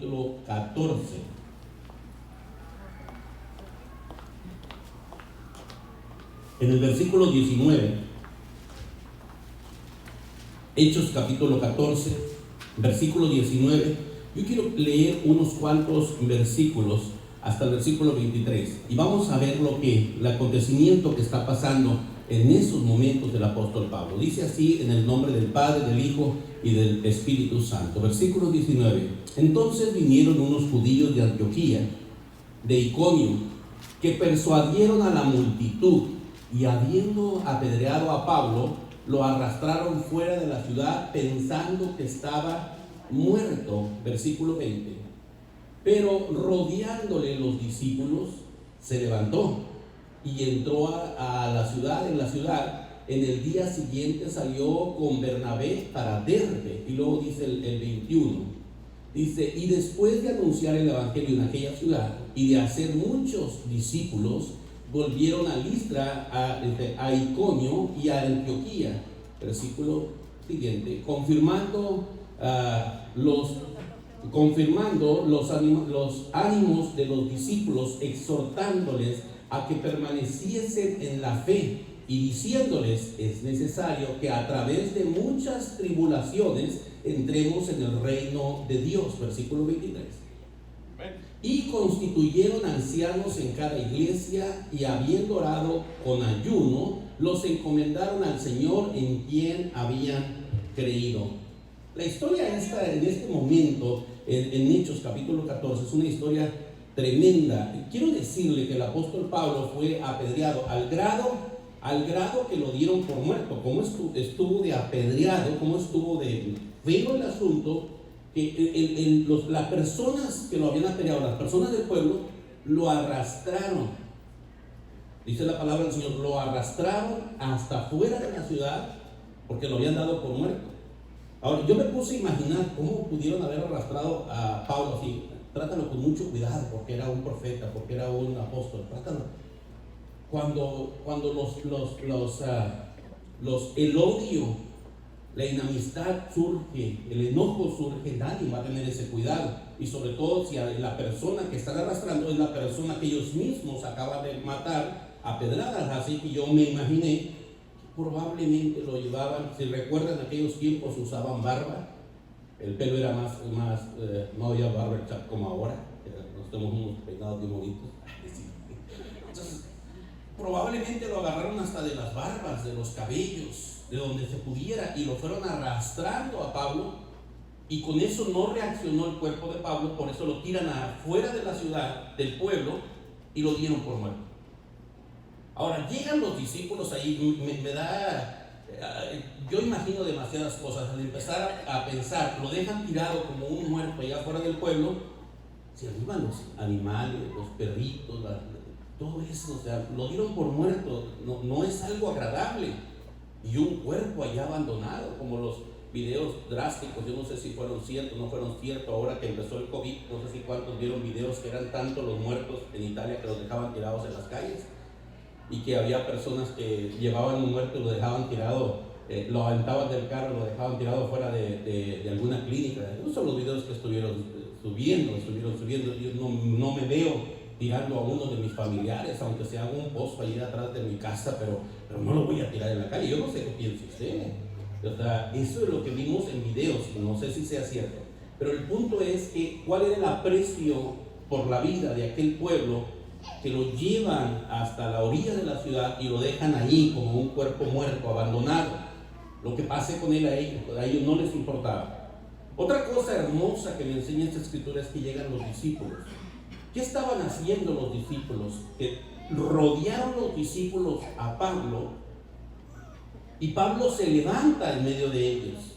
capítulo 14. En el versículo 19, Hechos capítulo 14, versículo 19, yo quiero leer unos cuantos versículos hasta el versículo 23 y vamos a ver el acontecimiento que está pasando en esos momentos del apóstol Pablo. Dice así en el nombre del Padre, del Hijo y del Espíritu Santo. Versículo 19. Entonces vinieron unos judíos de Antioquía, de Iconio, que persuadieron a la multitud y habiendo apedreado a Pablo, lo arrastraron fuera de la ciudad pensando que estaba muerto. Versículo 20. Pero rodeándole los discípulos, se levantó y entró a la ciudad. En el día siguiente salió con Bernabé para Derbe. Y luego dice el 21, dice: y después de anunciar el evangelio en aquella ciudad y de hacer muchos discípulos, volvieron a Listra, a Iconio y a Antioquía. Versículo siguiente: confirmando los ánimos de los discípulos, exhortándoles a que permaneciesen en la fe y diciéndoles: es necesario que a través de muchas tribulaciones entremos en el reino de Dios. Versículo 23. Y constituyeron ancianos en cada iglesia, y habiendo orado con ayuno, los encomendaron al Señor en quien habían creído. La historia en este momento, en Hechos capítulo 14, es una historia tremenda. Quiero decirle que el apóstol Pablo fue apedreado al grado que lo dieron por muerto. Cómo estuvo de apedreado, cómo estuvo de feo el asunto, que las personas que lo habían apedreado, las personas del pueblo, lo arrastraron. Dice la palabra del Señor, lo arrastraron hasta fuera de la ciudad porque lo habían dado por muerto. Ahora, yo me puse a imaginar cómo pudieron haber arrastrado a Pablo así. Trátalo con mucho cuidado, porque era un profeta, porque era un apóstol. Trátalo. Cuando el odio, la inamistad surge, el enojo surge, nadie va a tener ese cuidado. Y sobre todo si la persona que están arrastrando es la persona que ellos mismos acaban de matar a pedradas. Así que yo me imaginé, probablemente lo llevaban, si recuerdan, en aquellos tiempos usaban barba, el pelo era más no había barber shop como ahora, nos tenemos unos peinados bien bonitos. Entonces, probablemente lo agarraron hasta de las barbas, de los cabellos, de donde se pudiera, y lo fueron arrastrando a Pablo, y con eso no reaccionó el cuerpo de Pablo, por eso lo tiran afuera de la ciudad, del pueblo, y lo dieron por muerto. Ahora llegan los discípulos ahí, yo imagino demasiadas cosas. Al empezar a pensar, lo dejan tirado como un muerto allá fuera del pueblo, se arriban los animales, los perritos, todo eso, o sea, lo dieron por muerto. No es algo agradable. Y un cuerpo allá abandonado, como los videos drásticos, yo no sé si fueron ciertos o no fueron ciertos, ahora que empezó el COVID, no sé si cuántos vieron videos que eran tantos los muertos en Italia que los dejaban tirados en las calles. Y que había personas que llevaban un muerto y lo dejaban tirado, lo aventaban del carro, lo dejaban tirado fuera de alguna clínica. Esos son los videos que estuvieron subiendo. Yo no me veo tirando a uno de mis familiares, aunque sea haga un pozo ahí atrás de mi casa, pero no lo voy a tirar en la calle. Yo no sé qué piensa usted. O sea, eso es lo que vimos en videos, no sé si sea cierto. Pero el punto es que cuál era el aprecio por la vida de aquel pueblo, que lo llevan hasta la orilla de la ciudad y lo dejan allí como un cuerpo muerto, abandonado. Lo que pase con él a ellos no les importaba. Otra cosa hermosa que me enseña esta escritura es que llegan los discípulos. ¿Qué estaban haciendo los discípulos? Que rodearon los discípulos a Pablo, y Pablo se levanta en medio de ellos.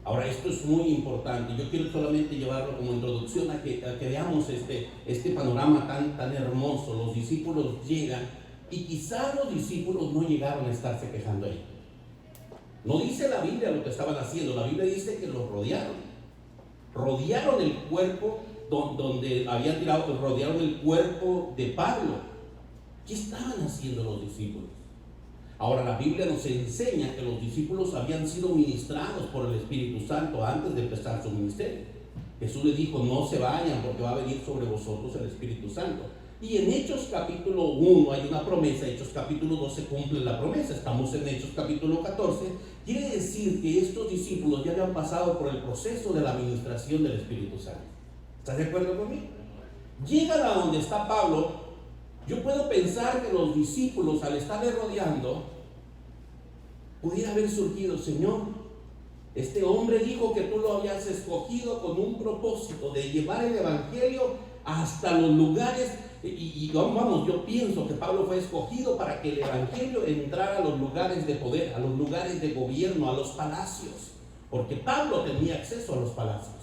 Ahora, esto es muy importante. Yo quiero solamente llevarlo como introducción a que veamos este panorama tan hermoso. Los discípulos llegan, y quizás los discípulos no llegaron a estarse quejando ahí. No dice la Biblia lo que estaban haciendo. La Biblia dice que los rodearon. Rodearon el cuerpo donde habían tirado, rodearon el cuerpo de Pablo. ¿Qué estaban haciendo los discípulos? Ahora, la Biblia nos enseña que los discípulos habían sido ministrados por el Espíritu Santo antes de empezar su ministerio. Jesús les dijo, no se vayan porque va a venir sobre vosotros el Espíritu Santo. Y en Hechos capítulo 1 hay una promesa, Hechos capítulo 2 se cumple la promesa, estamos en Hechos capítulo 14, quiere decir que estos discípulos ya habían pasado por el proceso de la administración del Espíritu Santo. ¿Estás de acuerdo conmigo? Llegan a donde está Pablo. Yo puedo pensar que los discípulos, al estarle rodeando, pudiera haber surgido, Señor, este hombre dijo que tú lo habías escogido con un propósito de llevar el evangelio hasta los lugares, y vamos, yo pienso que Pablo fue escogido para que el evangelio entrara a los lugares de poder, a los lugares de gobierno, a los palacios, porque Pablo tenía acceso a los palacios.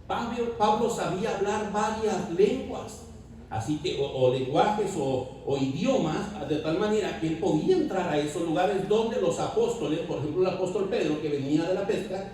Pablo sabía hablar varias lenguas, así que o lenguajes o idiomas, de tal manera que él podía entrar a esos lugares donde los apóstoles, por ejemplo el apóstol Pedro, que venía de la pesca,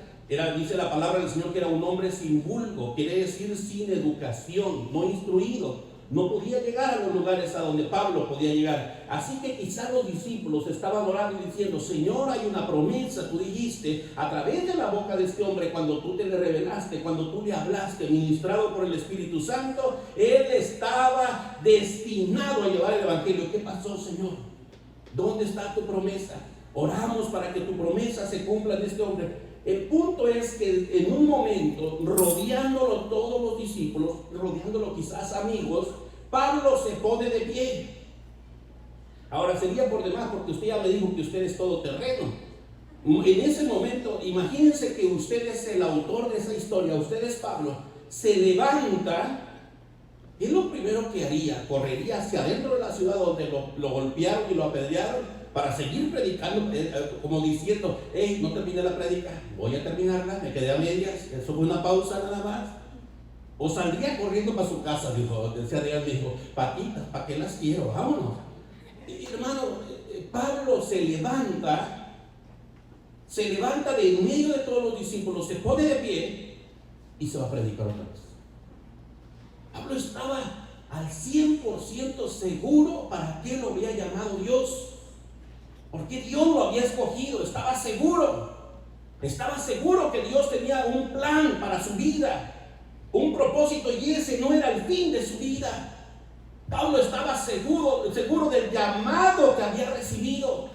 dice la palabra del Señor que era un hombre sin vulgo, quiere decir sin educación, no instruido, no podía llegar a los lugares a donde Pablo podía llegar. Así que quizás los discípulos estaban orando y diciendo, Señor, hay una promesa, tú dijiste a través de la boca de este hombre, cuando tú te le revelaste, cuando tú le hablaste, ministrado por el Espíritu Santo, él estaba destinado a llevar el evangelio. ¿Qué pasó, Señor? ¿Dónde está tu promesa? Oramos para que tu promesa se cumpla en este hombre. El punto es que en un momento, rodeándolo todos los discípulos, rodeándolo quizás amigos, Pablo se pone de pie. Ahora sería por demás, porque usted ya me dijo que usted es todoterreno. En ese momento, imagínense que usted es el autor de esa historia, usted es Pablo, se levanta. ¿Qué es lo primero que haría? Correría hacia adentro de la ciudad donde lo golpearon y lo apedrearon, para seguir predicando, como diciendo, hey, no terminé la predica, voy a terminarla, me quedé a medias, eso fue una pausa nada más. O saldría corriendo para su casa, decía Adrián, dijo, patitas, ¿para qué las quiero? Vámonos. Hermano, Pablo se levanta de en medio de todos los discípulos, se pone de pie y se va a predicar otra vez. Pablo estaba al 100% seguro para qué lo había llamado Dios. Porque Dios lo había escogido, estaba seguro que Dios tenía un plan para su vida, un propósito, y ese no era el fin de su vida. Pablo estaba seguro del llamado que había recibido.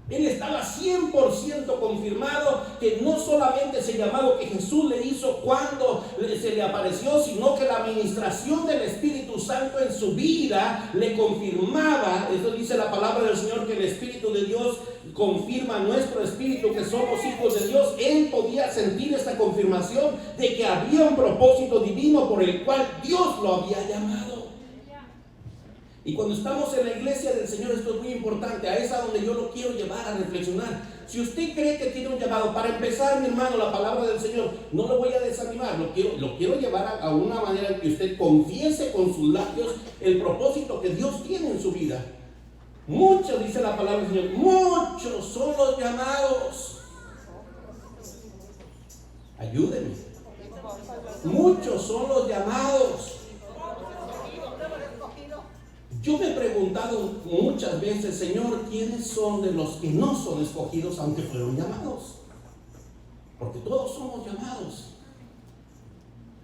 Él estaba 100% confirmado que no solamente ese llamado que Jesús le hizo cuando se le apareció, sino que la administración del Espíritu Santo en su vida le confirmaba. Eso dice la palabra del Señor, que el Espíritu de Dios confirma nuestro espíritu que somos hijos de Dios. Él podía sentir esta confirmación de que había un propósito divino por el cual Dios lo había llamado. Y cuando estamos en la iglesia del Señor, esto es muy importante, a esa donde yo lo quiero llevar a reflexionar. Si usted cree que tiene un llamado, para empezar, mi hermano, la palabra del Señor, no lo voy a desanimar, lo quiero llevar a una manera en que usted confiese con sus labios el propósito que Dios tiene en su vida. Muchos, dice la palabra del Señor, muchos son los llamados. Ayúdenme. Muchos son los llamados. Yo me he preguntado muchas veces, Señor, ¿quiénes son de los que no son escogidos aunque fueron llamados? Porque todos somos llamados.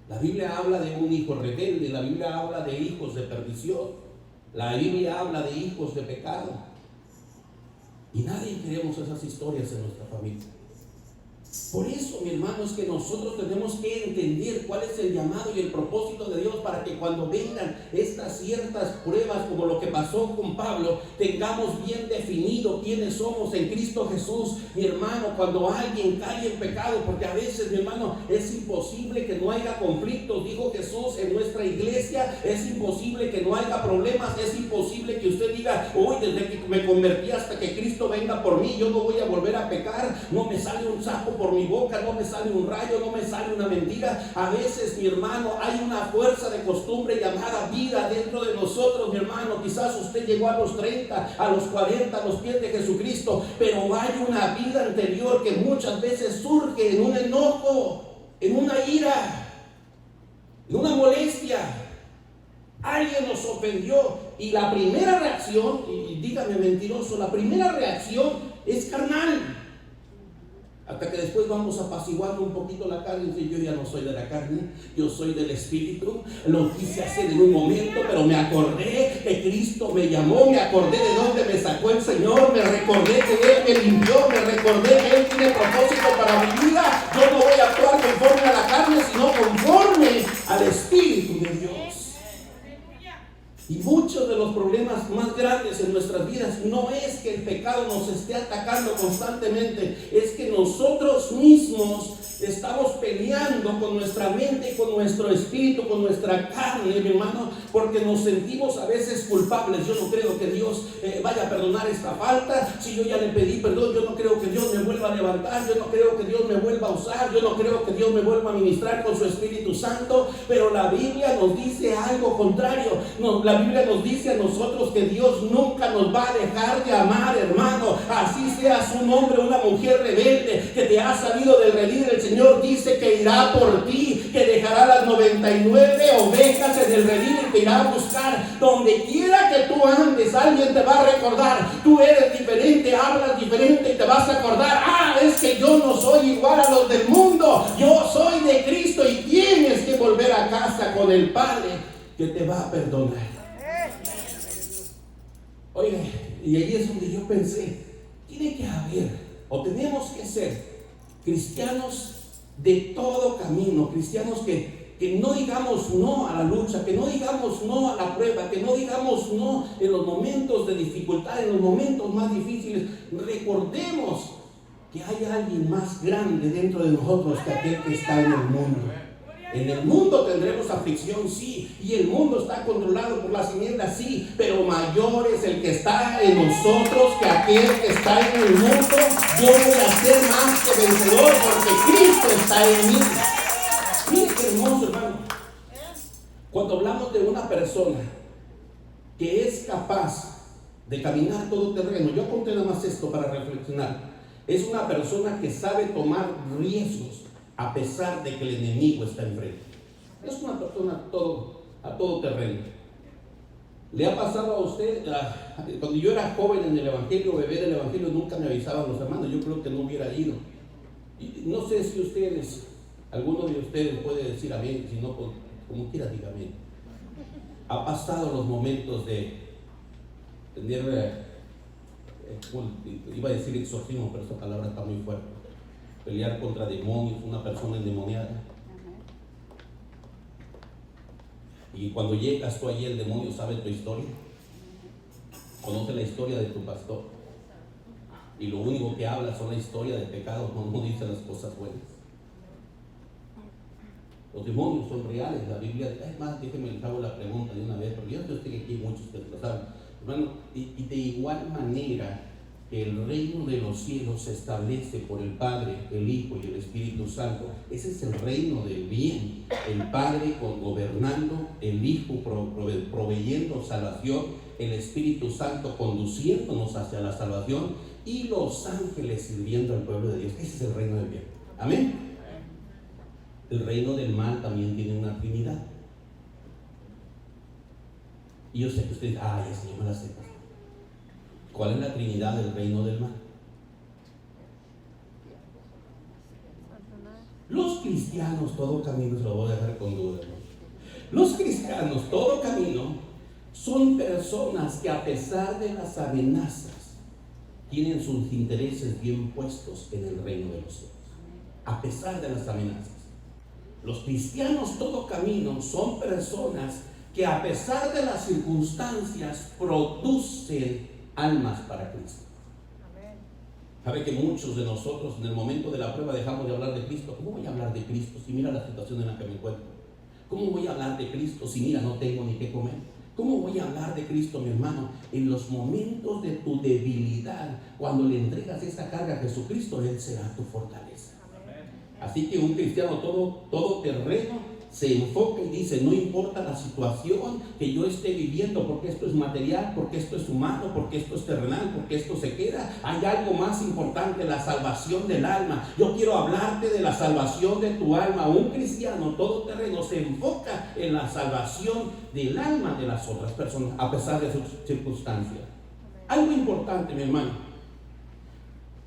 La Biblia habla de un hijo rebelde, la Biblia habla de hijos de perdición, la Biblia habla de hijos de pecado. Y nadie queremos esas historias en nuestra familia. Por eso, mi hermano, es que nosotros tenemos que entender cuál es el llamado y el propósito de Dios, para que cuando vengan estas ciertas pruebas, como lo que pasó con Pablo, tengamos bien definido quiénes somos en Cristo Jesús. Mi hermano, cuando alguien cae en pecado, porque a veces, mi hermano, es imposible que no haya conflictos, dijo Jesús, en nuestra iglesia, es imposible que no haya problemas, es imposible que usted diga, hoy desde que me convertí hasta que Cristo venga por mí, yo no voy a volver a pecar, no me sale un sapo por mi boca, no me sale un rayo, no me sale una mentira. A veces, mi hermano, hay una fuerza de costumbre llamada vida dentro de nosotros, mi hermano. Quizás usted llegó a los 30, a los 40, a los pies de Jesucristo, pero hay una vida anterior que muchas veces surge en un enojo, en una ira, en una molestia. Alguien nos ofendió y la primera reacción, y dígame mentiroso, la primera reacción es carnal. Hasta que después vamos apaciguando un poquito la carne y decir, yo ya no soy de la carne, yo soy del Espíritu. Lo quise hacer en un momento, pero me acordé que Cristo me llamó, me acordé de dónde me sacó el Señor, me recordé que Él me limpió, me recordé que Él tiene propósito para mi vida. Yo no voy a actuar conforme a la carne, sino conforme al Espíritu de Dios. Y muchos de los problemas más grandes en nuestras vidas no es que el pecado nos esté atacando constantemente, es que nosotros mismos estamos peleando con nuestra mente, con nuestro espíritu, con nuestra carne, mi hermano, porque nos sentimos a veces culpables. Yo no creo que Dios vaya a perdonar esta falta. Si yo ya le pedí perdón, yo no creo que Dios me vuelva a levantar, yo no creo que Dios me vuelva a usar, yo no creo que Dios me vuelva a ministrar con su Espíritu Santo. Pero la Biblia nos dice algo contrario. La Biblia nos dice a nosotros que Dios nunca nos va a dejar de amar, hermano. Así seas un hombre o una mujer rebelde que te ha sabido del redil, el Señor dice que irá por ti, que dejará las 99 ovejas en el redil y te irá a buscar. Donde quiera que tú andes, alguien te va a recordar. Tú eres diferente, hablas diferente y te vas a acordar. Es que yo no soy igual a los del mundo. Yo soy de Cristo y tienes que volver a casa con el Padre que te va a perdonar. Oiga, y ahí es donde yo pensé, tiene que haber, o tenemos que ser cristianos de todo camino, cristianos que no digamos no a la lucha, que no digamos no a la prueba, que no digamos no en los momentos de dificultad, en los momentos más difíciles. Recordemos que hay alguien más grande dentro de nosotros que aquel que está en el mundo. En el mundo tendremos aflicción, sí, y el mundo está controlado por las tinieblas, sí, pero mayor es el que está en nosotros que aquel que está en el mundo. Yo voy a ser más que vencedor porque Cristo está en mí. Mire qué hermoso, hermano. Cuando hablamos de una persona que es capaz de caminar todo terreno, yo conté nada más esto para reflexionar. Es una persona que sabe tomar riesgos a pesar de que el enemigo está enfrente. Es una persona a todo terreno. ¿Le ha pasado a usted? Cuando yo era joven en el Evangelio, bebé del Evangelio, nunca me avisaban los hermanos. Yo creo que no hubiera ido. Y no sé si ustedes, alguno de ustedes puede decir amén, si no, como quiera diga amén. Ha pasado los momentos de tener, iba a decir exorcismo, pero esta palabra está muy fuerte. Pelear contra demonios, una persona endemoniada. Y cuando llegas tú allí, el demonio sabe tu historia, conoce la historia de tu pastor, y lo único que habla son la historia de pecados, no dice las cosas buenas. Los demonios son reales, la Biblia, es más, déjenme les hago la pregunta de una vez, porque yo sé que aquí hay muchos que lo saben, hermano, y de igual manera el reino de los cielos se establece por el Padre, el Hijo y el Espíritu Santo. Ese es el reino del bien. El Padre gobernando, el Hijo proveyendo salvación, el Espíritu Santo conduciéndonos hacia la salvación y los ángeles sirviendo al pueblo de Dios. Ese es el reino del bien. Amén. El reino del mal también tiene una trinidad. Y yo sé que ustedes, el Señor me la sepa. ¿Cuál es la trinidad del reino del mal? Los cristianos, todo camino, se lo voy a dejar con duda, ¿no? Los cristianos, todo camino, son personas que a pesar de las amenazas, tienen sus intereses bien puestos en el reino de los cielos. A pesar de las amenazas. Los cristianos, todo camino, son personas que a pesar de las circunstancias producen almas para Cristo. Sabe que muchos de nosotros en el momento de la prueba dejamos de hablar de Cristo. ¿Cómo voy a hablar de Cristo si mira la situación en la que me encuentro? ¿Cómo voy a hablar de Cristo si mira no tengo ni qué comer? ¿Cómo voy a hablar de Cristo, mi hermano? En los momentos de tu debilidad, cuando le entregas esa carga a Jesucristo, Él será tu fortaleza. Así que un cristiano todo terreno se enfoca y dice, no importa la situación que yo esté viviendo, porque esto es material, porque esto es humano, porque esto es terrenal, porque esto se queda, hay algo más importante, la salvación del alma. Yo quiero hablarte de la salvación de tu alma. Un cristiano todoterreno se enfoca en la salvación del alma de las otras personas, a pesar de sus circunstancias. Algo importante, mi hermano,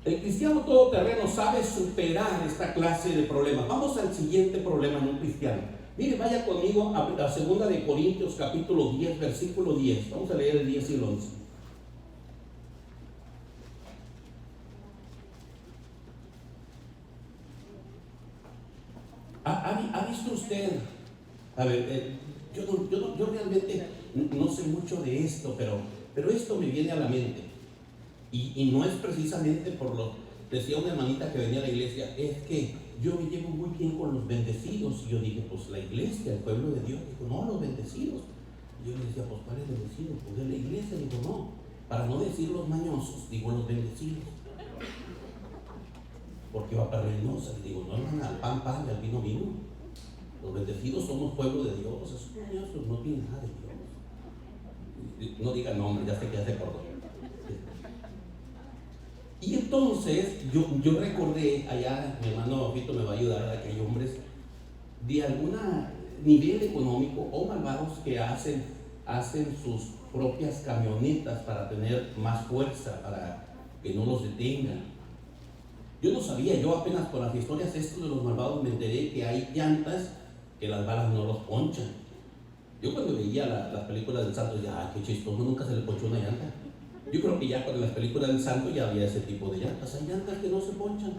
El cristiano todoterreno sabe superar esta clase de problemas. Vamos al siguiente problema en un cristiano. Mire, vaya conmigo a 2 de Corintios capítulo 10, versículo 10. Vamos a leer el 10 y el 11. ¿Ha visto usted? A ver, yo realmente no sé mucho de esto, pero esto me viene a la mente. Y no es precisamente por lo... Decía una hermanita que venía a la iglesia, es que yo me llevo muy bien con los bendecidos. Y yo dije, pues la iglesia, el pueblo de Dios. Dijo, no, los bendecidos. Y yo le decía, pues ¿cuál es bendecido? Pues de la iglesia. Dijo, no, para no decir los mañosos, digo los bendecidos. Porque va para Reynosa. Y digo, no, hermana, al pan, pan, al vino, vino. Los bendecidos somos pueblo de Dios. Esos mañosos no tienen nada de Dios. No diga nombre, ya sé que ya se acordó. Y entonces yo recordé allá, mi hermano Fito me va a ayudar, a que hay hombres de algún nivel económico o malvados que hacen sus propias camionetas para tener más fuerza, para que no los detengan. Yo no sabía, yo apenas por las historias estos de los malvados me enteré que hay llantas que las balas no los ponchan. Yo cuando veía las películas del santo decía, qué chistoso, nunca se le ponchó una llanta. Yo creo que ya con las películas del santo ya había ese tipo de llantas. Hay llantas que no se ponchan,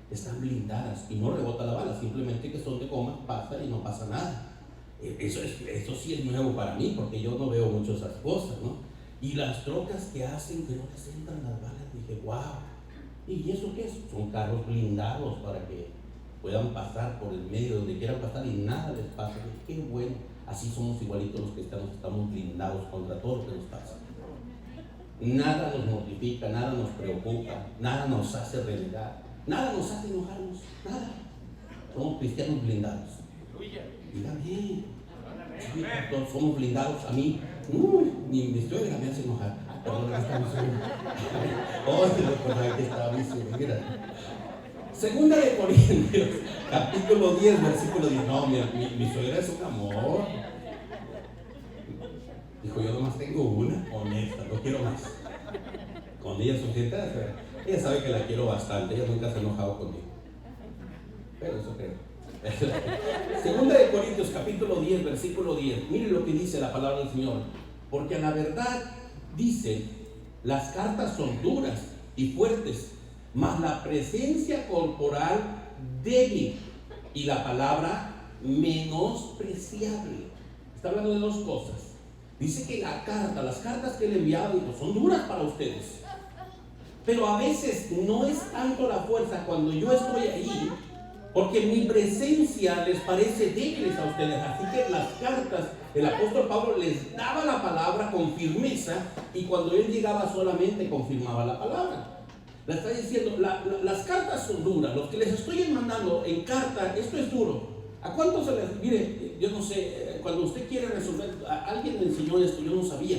están blindadas y no rebota la bala, simplemente que son de goma, pasa y no pasa nada. Eso sí es nuevo para mí, porque yo no veo mucho esas cosas, ¿no? Y las trocas que hacen que no les entran las balas, dije, wow. ¿Y eso qué es? Son carros blindados para que puedan pasar por el medio donde quieran pasar y nada les pasa. Dije, qué bueno, así somos igualitos los cristianos, estamos blindados contra todo lo que nos pasa. Nada nos mortifica, nada nos preocupa, nada nos hace renegar, nada nos hace enojarnos, nada. Somos cristianos blindados. Diga bien. Sí, todos somos blindados. A mí, ni mi suegra me hace enojar. Perdón, está mi suegra. Aquí estaba mi suegra. 2 de Corintios, capítulo 10, versículo 10. No, mi suegra es un amor. Dijo, yo nomás tengo una, honesta, no quiero más. Con ella sujetada, ella sabe que la quiero bastante, ella nunca se ha enojado conmigo. Pero eso creo. 2 de Corintios, capítulo 10, versículo 10. Mire lo que dice la palabra del Señor. Porque a la verdad, dice, las cartas son duras y fuertes, mas la presencia corporal débil y la palabra menospreciable. Está hablando de dos cosas. Dice que las cartas que le enviaba, son duras para ustedes. Pero a veces no es tanto la fuerza cuando yo estoy ahí, porque mi presencia les parece débiles a ustedes. Así que las cartas, el apóstol Pablo les daba la palabra con firmeza y cuando él llegaba solamente confirmaba la palabra. Le está diciendo, las cartas son duras, los que les estoy mandando en carta, esto es duro. ¿A cuántos se les...? Mire, yo no sé, cuando usted quiere resolver, alguien me enseñó esto, yo no sabía.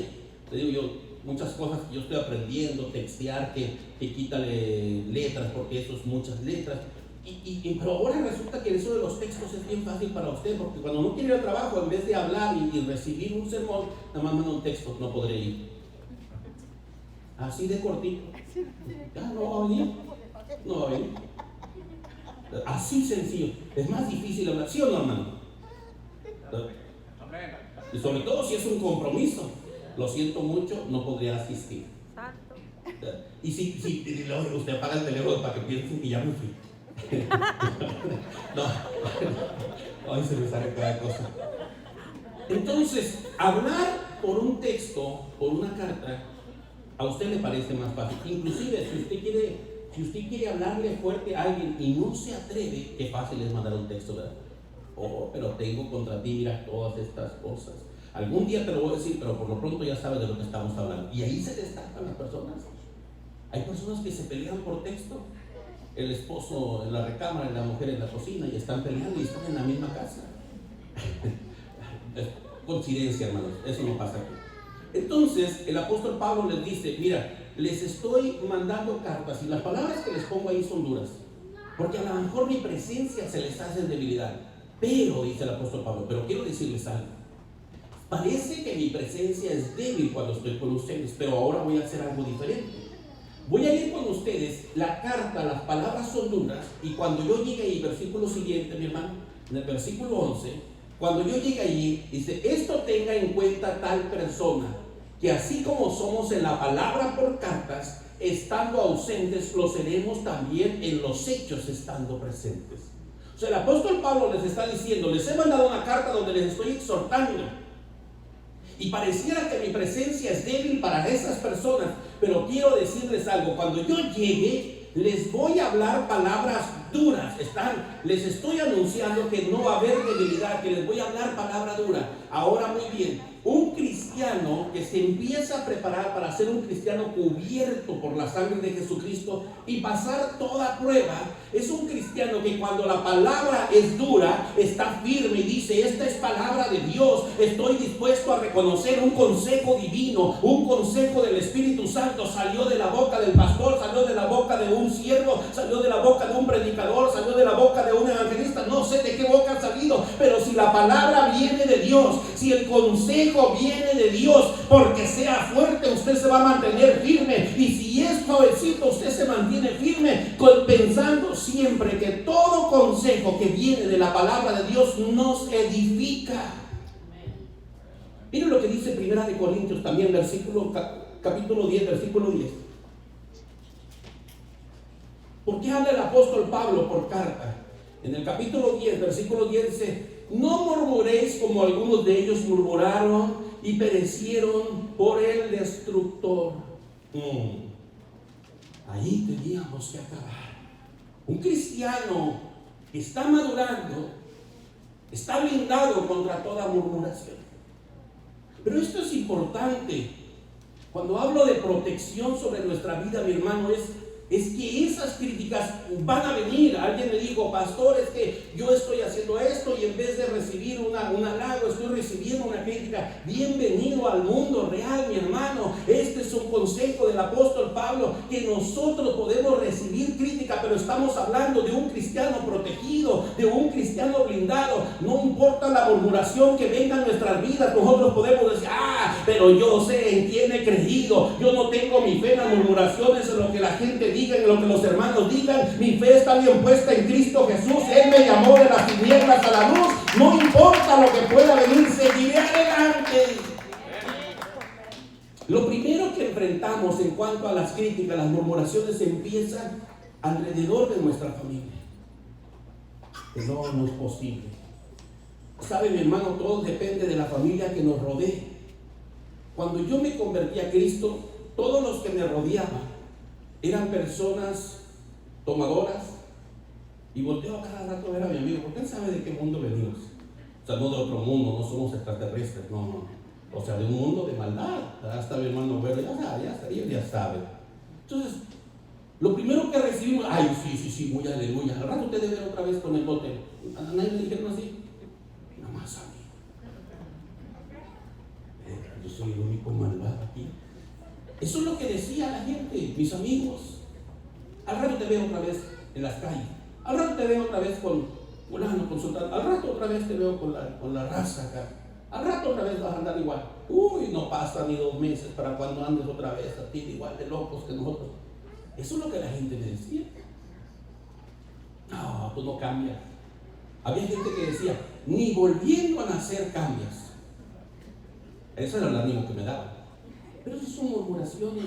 Le digo yo, muchas cosas que yo estoy aprendiendo, textear, que quítale letras, porque eso es muchas letras. Pero ahora resulta que eso de los textos es bien fácil para usted, porque cuando uno quiere ir al trabajo, en vez de hablar y recibir un sermón, nada más manda un texto, no podré ir. Así de cortito. Ya no va a venir. No va a venir. Así sencillo. Es más difícil hablar, ¿sí o no, hermano? Y sobre todo si es un compromiso. Lo siento mucho, no podría asistir. Y si usted apaga el teléfono para que piensen que ya me fui. No, hoy se me sale cada cosa. Entonces, hablar por un texto, por una carta, a usted le parece más fácil. Inclusive, si usted quiere hablarle fuerte a alguien y no se atreve, qué fácil es mandar un texto, ¿verdad? Oh, pero tengo contra ti, mira, todas estas cosas. Algún día te lo voy a decir, pero por lo pronto ya sabes de lo que estamos hablando. Y ahí se destacan las personas. Hay personas que se pelean por texto. El esposo en la recámara y la mujer en la cocina y están peleando y están en la misma casa. Es coincidencia, hermanos, eso no pasa aquí. Entonces el apóstol Pablo les dice, mira, les estoy mandando cartas y las palabras que les pongo ahí son duras, porque a lo mejor mi presencia se les hace debilidad, pero, dice el apóstol Pablo, pero quiero decirles algo, parece que mi presencia es débil cuando estoy con ustedes, pero ahora voy a hacer algo diferente. Voy a ir con ustedes la carta, las palabras son duras, y cuando yo llegue ahí, versículo siguiente, mi hermano, en el versículo 11, cuando yo llegue allí, dice: esto tenga en cuenta tal persona, que así como somos en la palabra por cartas, estando ausentes, lo seremos también en los hechos estando presentes. O sea, el apóstol Pablo les está diciendo: les he mandado una carta donde les estoy exhortando, y pareciera que mi presencia es débil para esas personas, pero quiero decirles algo: cuando yo llegue, les voy a hablar palabras duras. Les estoy anunciando que no va a haber debilidad, que les voy a hablar palabra dura. Ahora, muy bien, un cristiano que se empieza a preparar para ser un cristiano cubierto por la sangre de Jesucristo y pasar toda prueba, es un cristiano que cuando la palabra es dura, está firme y dice: esta es palabra de Dios, estoy dispuesto a reconocer un consejo divino, un consejo del Espíritu Santo. Salió de la boca del pastor, salió de la boca de un siervo, salió de la boca de un predicador, salió de la boca de un evangelista, no sé de qué boca ha salido, pero si la palabra viene de Dios, si el consejo viene de Dios, porque sea fuerte, usted se va a mantener firme. Y si es suavecito, usted se mantiene firme, pensando siempre que todo consejo que viene de la palabra de Dios nos edifica. Miren lo que dice Primera de Corintios también, capítulo 10, versículo 10. ¿Por qué habla el apóstol Pablo por carta? En el capítulo 10, versículo 10 dice: no murmuréis como algunos de ellos murmuraron y perecieron por el destructor. Ahí teníamos que acabar. Un cristiano que está madurando está blindado contra toda murmuración. Pero esto es importante. Cuando hablo de protección sobre nuestra vida, mi hermano, es que esas críticas van a venir. Alguien me dijo: pastor, es que yo estoy haciendo esto y en vez de recibir un halago, estoy recibiendo una crítica. Bienvenido al mundo real, mi hermano. Este es un consejo del apóstol Pablo, que nosotros podemos recibir crítica, pero estamos hablando de un cristiano protegido, de un cristiano blindado. No importa la murmuración que venga en nuestras vidas, nosotros podemos decir: pero yo sé en quién he creído, yo no tengo mi fe en las murmuraciones, en lo que la gente diga, en lo que los hermanos digan. Mi fe está bien puesta en Cristo Jesús. Él me llamó de las tinieblas a la luz. No importa lo que pueda venir, seguiré adelante. Lo primero que enfrentamos en cuanto a las críticas, las murmuraciones, empiezan alrededor de nuestra familia. No es posible. ¿Sabe, mi hermano? Todo depende de la familia que nos rodee. Cuando yo me convertí a Cristo, todos los que me rodeaban eran personas tomadoras, y volteo a cada rato a ver a mi amigo, porque él sabe de qué mundo venimos. O sea, no de otro mundo, no somos extraterrestres, no. O sea, de un mundo de maldad. Hasta mi hermano Verde, ya sabe. Entonces, lo primero que recibimos: sí, muy aleluya. Al rato usted debe ver otra vez con el bote. ¿A nadie le dijeron así? Nada más a mí. Yo soy el único malvado aquí. Eso es lo que decía la gente, mis amigos. Al rato te veo otra vez en las calles. Al rato te veo otra vez con fulano, consultando. Al rato otra vez te veo con la raza acá. Al rato otra vez vas a andar igual. No pasa ni 2 meses para cuando andes otra vez a ti, igual de locos que nosotros. Eso es lo que la gente me decía. No, tú no cambias. Había gente que decía: ni volviendo a nacer cambias. Ese era el ánimo que me daba. Pero eso son murmuraciones.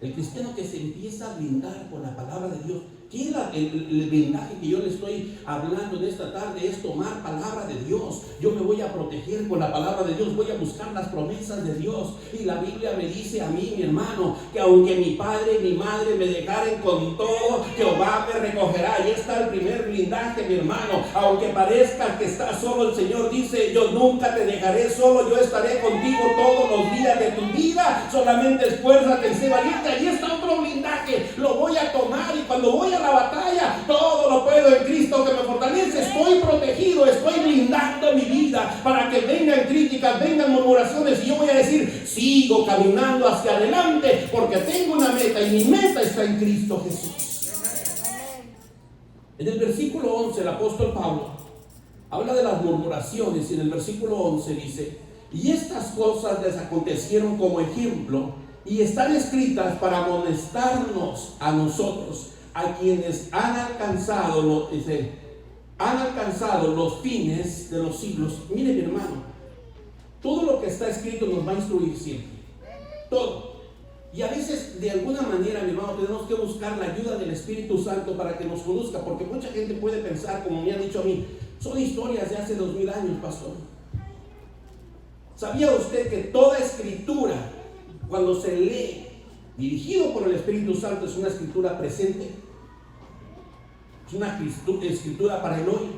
El cristiano que se empieza a blindar por la palabra de Dios. ¿Qué es el blindaje que yo le estoy hablando en esta tarde? Es tomar palabra de Dios. Yo me voy a proteger con la palabra de Dios. Voy a buscar las promesas de Dios. Y la Biblia me dice a mí, mi hermano, que aunque mi padre y mi madre me dejaren con todo, Jehová me recogerá. Ahí está el primer blindaje, mi hermano. Aunque parezca que está solo, el Señor dice: yo nunca te dejaré solo, yo estaré contigo todos los días de tu vida. Solamente esfuérzate y sé valiente. Ahí está otro blindaje. Lo voy a tomar, y cuando voy a la batalla, todo lo puedo en Cristo que me fortalece. Estoy protegido, estoy blindando mi vida para que vengan críticas, vengan murmuraciones, y yo voy a decir: sigo caminando hacia adelante porque tengo una meta, y mi meta está en Cristo Jesús. En el versículo 11 el apóstol Pablo habla de las murmuraciones, y en el versículo 11 dice: y estas cosas les acontecieron como ejemplo, y están escritas para amonestarnos a nosotros, a quienes han alcanzado los fines de los siglos. Mire, mi hermano, todo lo que está escrito nos va a instruir siempre, todo. Y a veces, de alguna manera, mi hermano, tenemos que buscar la ayuda del Espíritu Santo para que nos conduzca, porque mucha gente puede pensar, como me han dicho a mí, son historias de hace 2000 años, pastor. ¿Sabía usted que toda escritura, cuando se lee dirigido por el Espíritu Santo, es una escritura presente? Es una escritura para el hoy.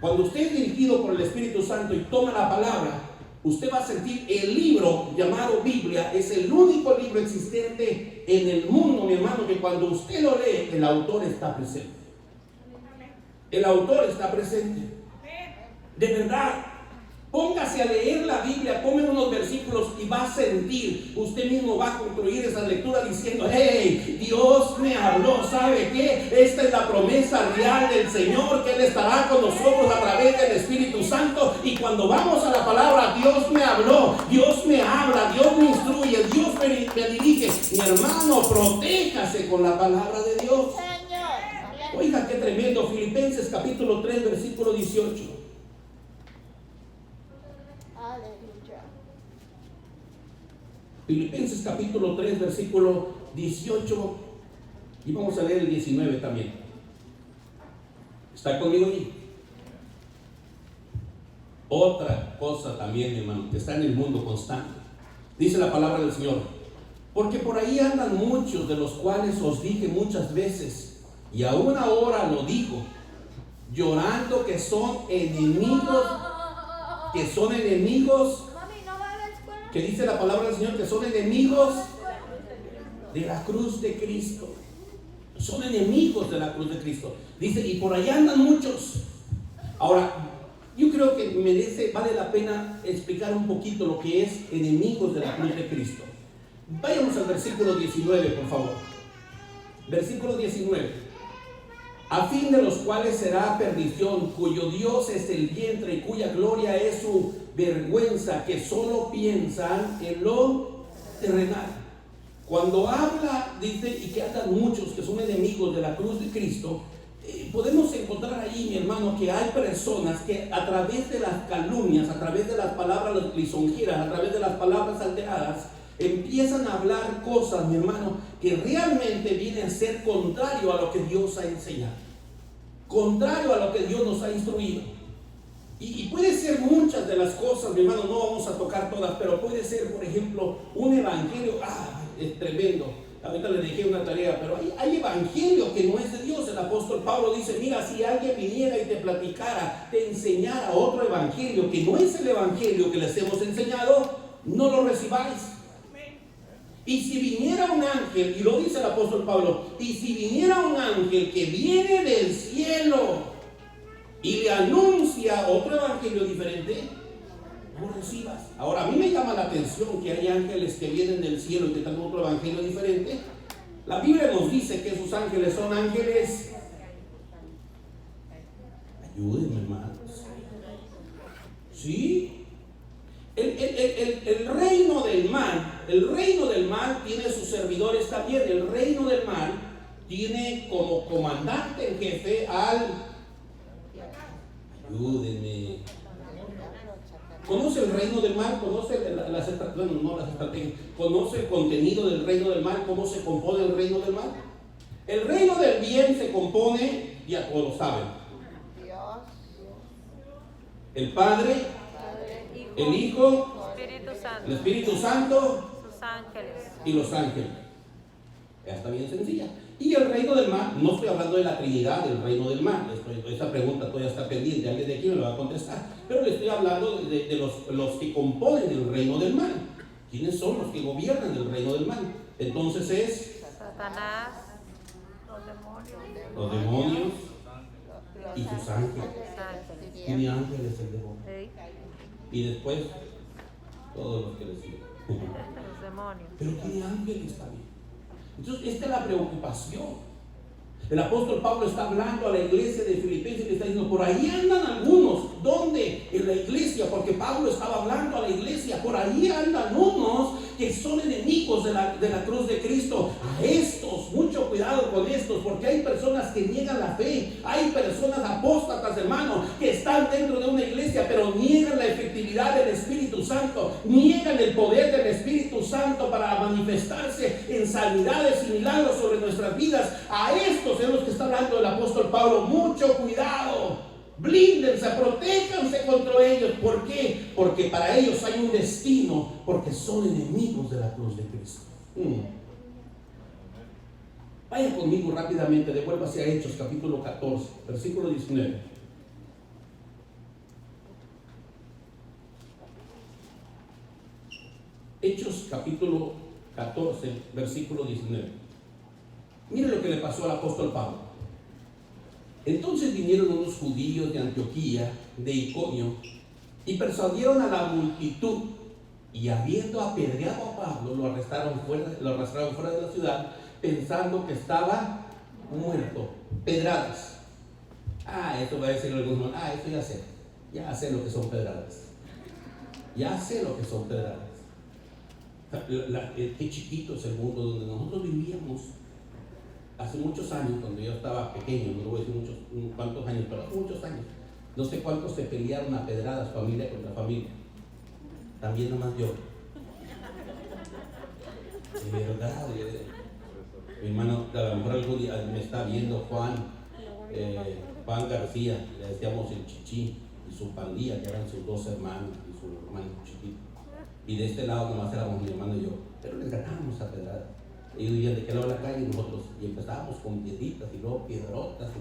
Cuando usted es dirigido por el Espíritu Santo y toma la palabra, usted va a sentir el libro llamado Biblia. Es el único libro existente en el mundo, mi hermano, que cuando usted lo lee, el autor está presente. El autor está presente. De verdad, póngase a leer la Biblia, tome unos versículos y va a sentir, usted mismo va a concluir esa lectura diciendo: hey, Dios me habló. ¿Sabe qué? Esta es la promesa real del Señor, que Él estará con nosotros a través del Espíritu Santo. Y cuando vamos a la palabra, Dios me habló, Dios me habla, Dios me instruye, Dios me dirige. Mi hermano, protéjase con la palabra de Dios. Oiga, qué tremendo. Filipenses capítulo 3, versículo 18. Filipenses capítulo 3, versículo 18, y vamos a leer el 19 también. ¿Está conmigo ahí? Otra cosa también, hermano, que está en el mundo constante. Dice la palabra del Señor: porque por ahí andan muchos, de los cuales os dije muchas veces, y aún ahora lo digo, llorando, que son enemigos, que dice la palabra del Señor, que son enemigos de la cruz de Cristo. Son enemigos de la cruz de Cristo. Dice, y por allá andan muchos. Ahora, yo creo que vale la pena explicar un poquito lo que es enemigos de la cruz de Cristo. Vayamos al versículo 19, por favor. Versículo 19. A fin de los cuales será perdición, cuyo Dios es el vientre y cuya gloria es su vergüenza, que solo piensan en lo terrenal. Cuando habla, dice, y que andan muchos que son enemigos de la cruz de Cristo, podemos encontrar ahí, mi hermano, que hay personas que a través de las calumnias, a través de las palabras lisonjeras, a través de las palabras alteradas, empiezan a hablar cosas, mi hermano, que realmente vienen a ser contrario a lo que Dios ha enseñado, contrario a lo que Dios nos ha instruido. Y puede ser muchas de las cosas, mi hermano, no vamos a tocar todas, pero puede ser, por ejemplo, un evangelio, es tremendo. Ahorita le dejé una tarea, pero hay evangelio que no es de Dios. El apóstol Pablo dice: mira, si alguien viniera y te platicara, te enseñara otro evangelio que no es el evangelio que les hemos enseñado, no lo recibáis. Y si viniera un ángel, y lo dice el apóstol Pablo, y si viniera un ángel que viene del cielo y le anuncia otro evangelio diferente, no lo recibas. Ahora, a mí me llama la atención que hay ángeles que vienen del cielo y que dan otro evangelio diferente. La Biblia nos dice que esos ángeles son ángeles. Ayúdenme, hermanos. ¿Sí? El reino del mal tiene sus servidores también. El reino del mal tiene como comandante en jefe ayúdenme. ¿Conoce el reino del mal? ¿Conoce las estrategias? ¿Conoce el contenido del reino del mal? ¿Cómo se compone el reino del mal? El reino del bien se compone, ya todos lo saben, el Padre, el Hijo, el Espíritu Santo y los ángeles. Ya está bien sencilla. Y el reino del mal, no estoy hablando de la Trinidad del reino del mal, esta pregunta todavía está pendiente, alguien de aquí me lo va a contestar, pero le estoy hablando de los que componen el reino del mal. ¿Quiénes son los que gobiernan el reino del mal? Entonces es Satanás, los demonios y sus ángeles. Mi ángel es el demonio. Y después todos los que le siguen. Los demonios. Pero tiene ángeles también. Entonces, esta es la preocupación. El apóstol Pablo está hablando a la iglesia de Filipenses y le está diciendo, por ahí andan algunos. ¿Dónde? En la iglesia, porque Pablo estaba hablando a la iglesia. Por ahí andan unos que son enemigos de la cruz de Cristo. A estos, mucho cuidado con estos, porque hay personas que niegan la fe. Hay personas apóstatas, hermano, que están dentro de una iglesia, pero niegan la efectividad del Espíritu Santo. Niegan el poder del Espíritu Santo para manifestarse en sanidades y milagros sobre nuestras vidas. A estos es los que está hablando el apóstol Pablo. Mucho cuidado. Blíndense, protéjanse contra ellos. ¿Por qué? Porque para ellos hay un destino, porque son enemigos de la cruz de Cristo. Vaya conmigo rápidamente, devuélvase a Hechos capítulo 14, versículo 19. Hechos capítulo 14, versículo 19. Mire lo que le pasó al apóstol Pablo. Entonces vinieron unos judíos de Antioquía, de Iconio, y persuadieron a la multitud, y habiendo apedreado a Pablo, lo arrastraron fuera de la ciudad, pensando que estaba muerto. Pedradas. Esto va a decir algunos, eso ya sé lo que son pedradas. Ya sé lo que son pedradas. Qué chiquito es el mundo donde nosotros vivíamos. Hace muchos años, cuando yo estaba pequeño, no voy a decir cuántos años, pero hace muchos años, no sé cuántos se pelearon a pedradas, familia contra familia. También nomás yo. De verdad, mi hermano, a lo mejor algún día me está viendo Juan García, le decíamos el Chichi, y su pandilla, que eran sus dos hermanos y su hermano chiquito. Y de este lado nomás éramos mi hermano y yo, pero les ganábamos a pedradas. Ellos iban de qué lado de la calle y nosotros, y empezábamos con piedritas y luego piedrotas,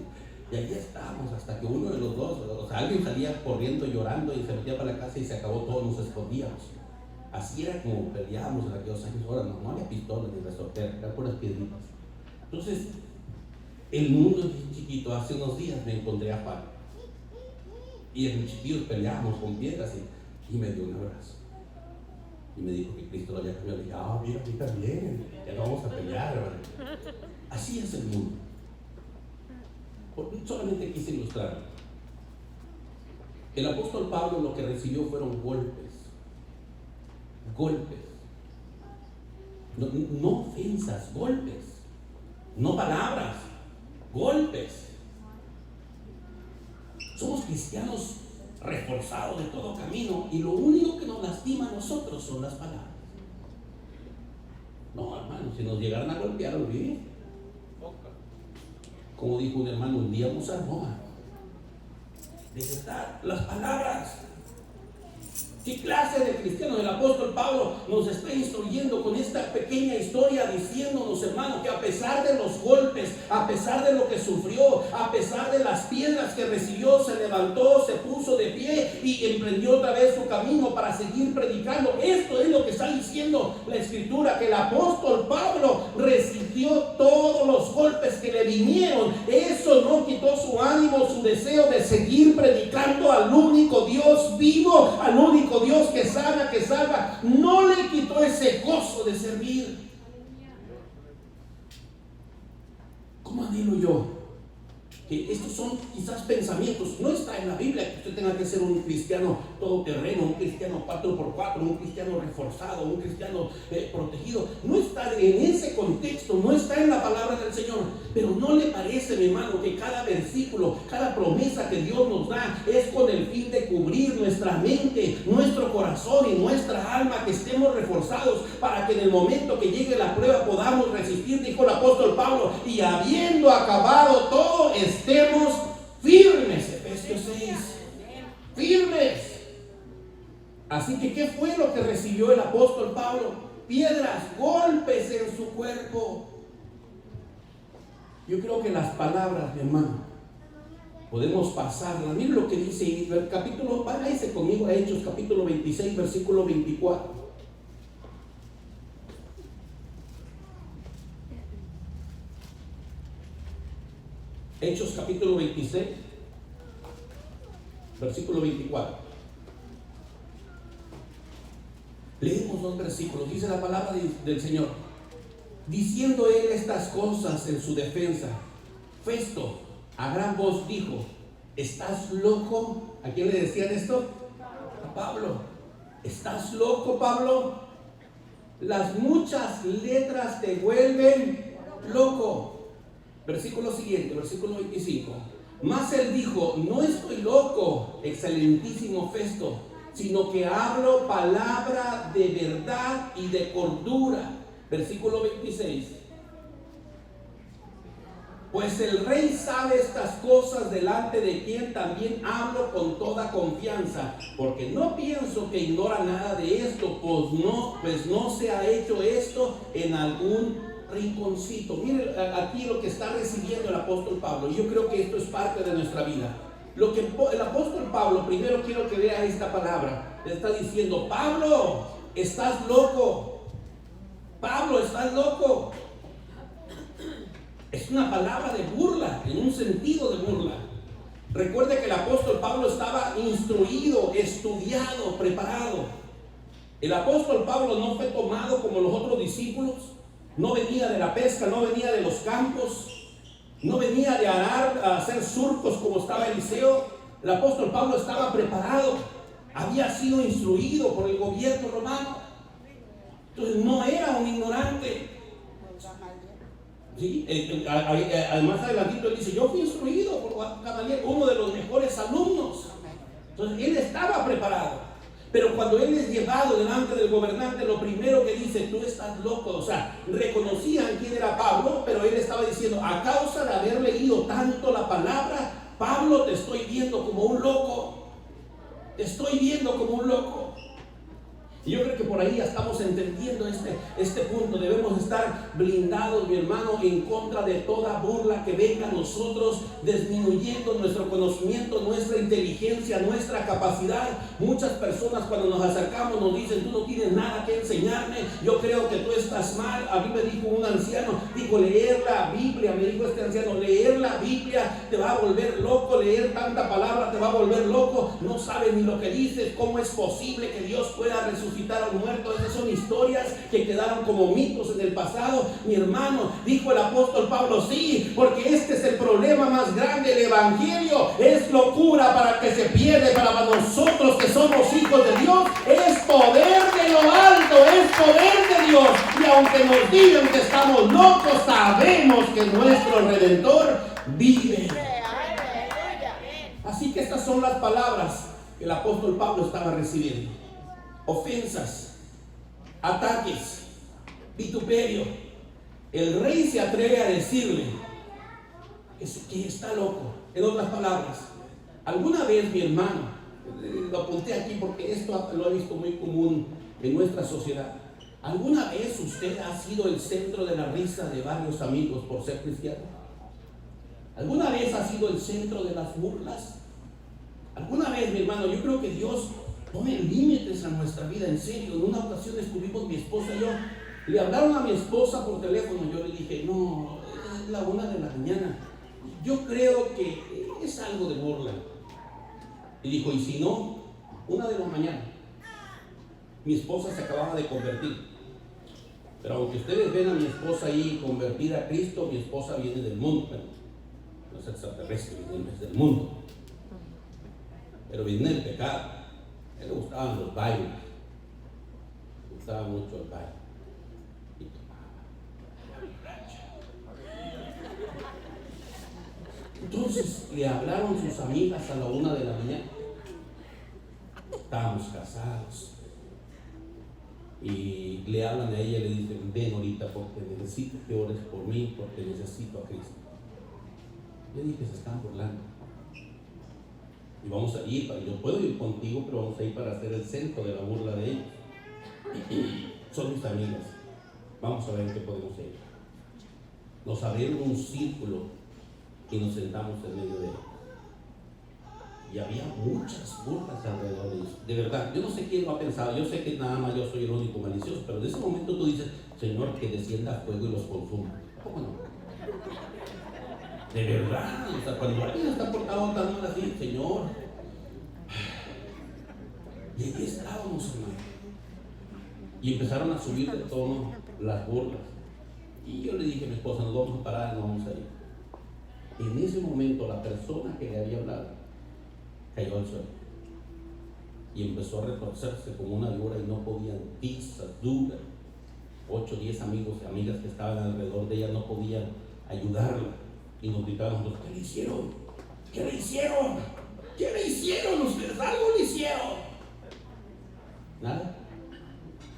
y ahí estábamos hasta que uno de los dos, o sea, alguien salía corriendo, llorando y se metía para la casa y se acabó todo, nos escondíamos. Así era como peleábamos en aquellos años. Ahora no había pistolas ni resorteras, eran puras piedritas. Entonces, el mundo es bien chiquito. Hace unos días me encontré a Juan y en mis chiquillos peleábamos con piedras y me dio un abrazo. Y me dijo que Cristo lo había cambiado. Y dije, mira, a mí también, ya no vamos a pelear, hermano. Así es el mundo. Solamente quise ilustrar. El apóstol Pablo lo que recibió fueron golpes. No ofensas, golpes. No palabras, golpes. Somos cristianos reforzados de todo camino y lo único que nos lastima a nosotros son las palabras. No, hermano, si nos llegaran a golpear, olvide. Como dijo un hermano, un día vamos a Roma. De verdad, las palabras. ¿Qué clase de cristiano el apóstol Pablo nos está instruyendo con esta pequeña historia, diciéndonos, hermano, que a pesar de los golpes, a pesar de lo que sufrió, a pesar de las piedras que recibió, se levantó, se puso de pie y emprendió otra vez su camino para seguir predicando? Esto es lo que está diciendo la Escritura, que el apóstol Pablo resistió todos los golpes que le vinieron. Eso no quitó su ánimo, su deseo de seguir predicando al único Dios vivo, al único Dios que sana, que salva. No le quitó ese gozo de servir. ¿Cómo anhelo yo que estos son quizás pensamientos? No está en la Biblia que usted tenga que ser un cristiano todoterreno, un cristiano 4x4, un cristiano reforzado, un cristiano protegido. No está en ese contexto, no está en la palabra del Señor. Pero ¿no le parece, mi hermano, que cada versículo, cada promesa que Dios nos da es con el fin de cubrir nuestra mente, nuestro corazón y nuestra alma, que estemos reforzados para que en el momento que llegue la prueba podamos resistir? Dijo el apóstol Pablo, y habiendo acabado todo, estemos firmes. Efesios 6. Firmes. Así que, ¿qué fue lo que recibió el apóstol Pablo? Piedras, golpes en su cuerpo. Yo creo que las palabras, mi hermano, podemos pasarlas. Miren lo que dice el capítulo, váyase conmigo a Hechos capítulo 26, versículo 24. Hechos capítulo 26, versículo 24. Leemos dos versículos. Dice la palabra del Señor: diciendo él estas cosas en su defensa, Festo a gran voz dijo: ¿estás loco? ¿A quién le decían esto? A Pablo. ¿Estás loco, Pablo? Las muchas letras te vuelven loco. Versículo siguiente, versículo 25. Mas él dijo: no estoy loco, excelentísimo Festo, sino que hablo palabra de verdad y de cordura. Versículo 26. Pues el rey sabe estas cosas, delante de quien también hablo con toda confianza, porque no pienso que ignora nada de esto, pues no se ha hecho esto en algún rinconcito. Mire aquí lo que está recibiendo el apóstol Pablo. Yo creo que esto es parte de nuestra vida. Lo que el apóstol Pablo, primero quiero que vea esta palabra, le está diciendo: Pablo, estás loco. Pablo, estás loco. Es una palabra de burla, en un sentido de burla. Recuerde que el apóstol Pablo estaba instruido, estudiado, preparado. El apóstol Pablo no fue tomado como los otros discípulos. No venía de la pesca, no venía de los campos, no venía de arar, a hacer surcos como estaba Eliseo. El apóstol Pablo estaba preparado, había sido instruido por el gobierno romano. Entonces no era un ignorante. ¿Sí? Además adelantito él dice: yo fui instruido por Gamaliel, uno de los mejores alumnos. Entonces él estaba preparado. Pero cuando él es llevado delante del gobernante, lo primero que dice: tú estás loco. O sea, reconocían quién era Pablo, pero él estaba diciendo: a causa de haber leído tanto la palabra, Pablo, te estoy viendo como un loco. Te estoy viendo como un loco. Y yo creo que por ahí ya estamos entendiendo este punto. Debemos estar blindados, mi hermano, en contra de toda burla que venga a nosotros, disminuyendo nuestro conocimiento, nuestra inteligencia, nuestra capacidad. Muchas personas cuando nos acercamos nos dicen: tú no tienes nada que enseñarme, yo creo que tú estás mal. A mí me dijo un anciano, dijo: leer la Biblia, me dijo este anciano, leer la Biblia te va a volver loco, leer tanta palabra te va a volver loco, no sabes ni lo que dices. ¿Cómo es posible que Dios pueda resucitar a un muerto? Esas son historias que quedaron como mitos en el pasado. Mi hermano, dijo el apóstol Pablo: sí, porque este es el problema más grande. El evangelio es locura para el que se pierde, para nosotros que somos hijos de Dios es poder de lo alto, es poder de Dios. Y aunque nos digan que estamos locos, sabemos que nuestro Redentor vive. Así que estas son las palabras que el apóstol Pablo estaba recibiendo: ofensas, ataques, vituperio. El rey se atreve a decirle que está loco. En otras palabras, alguna vez, mi hermano, lo apunté aquí porque esto lo he visto muy común en nuestra sociedad, ¿alguna vez usted ha sido el centro de la risa de varios amigos por ser cristiano? ¿Alguna vez ha sido el centro de las burlas? ¿Alguna vez, mi hermano? Yo creo que Dios pone límites a nuestra vida, en serio. En una ocasión estuvimos mi esposa y yo, le hablaron a mi esposa por teléfono. Yo le dije: no, es la 1 de la mañana, yo creo que es algo de burla. Y dijo: y si no, 1 de la mañana. Mi esposa se acababa de convertir. Pero aunque ustedes ven a mi esposa ahí convertida a Cristo, mi esposa viene del mundo. No es extraterrestre, viene del mundo. Pero viene del pecado. A él le gustaban los bailes, le gustaba mucho el baile y tomaba borracha. Entonces le hablaron sus amigas a la 1 de la mañana. Estábamos casados y le hablan a ella y le dicen: ven ahorita porque necesito que ores por mí, porque necesito a Cristo. Yo dije: se están burlando. Y vamos a ir, yo puedo ir contigo, pero vamos a ir para hacer el centro de la burla de ellos. Son mis amigas. Vamos a ver qué podemos hacer. Nos abrieron un círculo y nos sentamos en medio de él. Y había muchas burlas alrededor de ellos. De verdad, yo no sé quién lo ha pensado. Yo sé que nada más yo soy el único malicioso, pero en ese momento tú dices: Señor, que descienda fuego y los consuma. ¿Cómo no? De verdad, o sea, cuando alguien está portado tan mal así, Señor. Y aquí estábamos, hermano. Y empezaron a subir de tono las burlas. Y yo le dije a mi esposa: nos vamos a parar, nos vamos a ir. En ese momento la persona que le había hablado cayó al suelo y empezó a retorcerse como una víbora y no podían, pisas duras. 8 o 10 amigos y amigas que estaban alrededor de ella no podían ayudarla y nos gritaban: ¿qué le hicieron? ¿Qué le hicieron? ¿Qué le hicieron ustedes? ¿Algo le hicieron? Nada.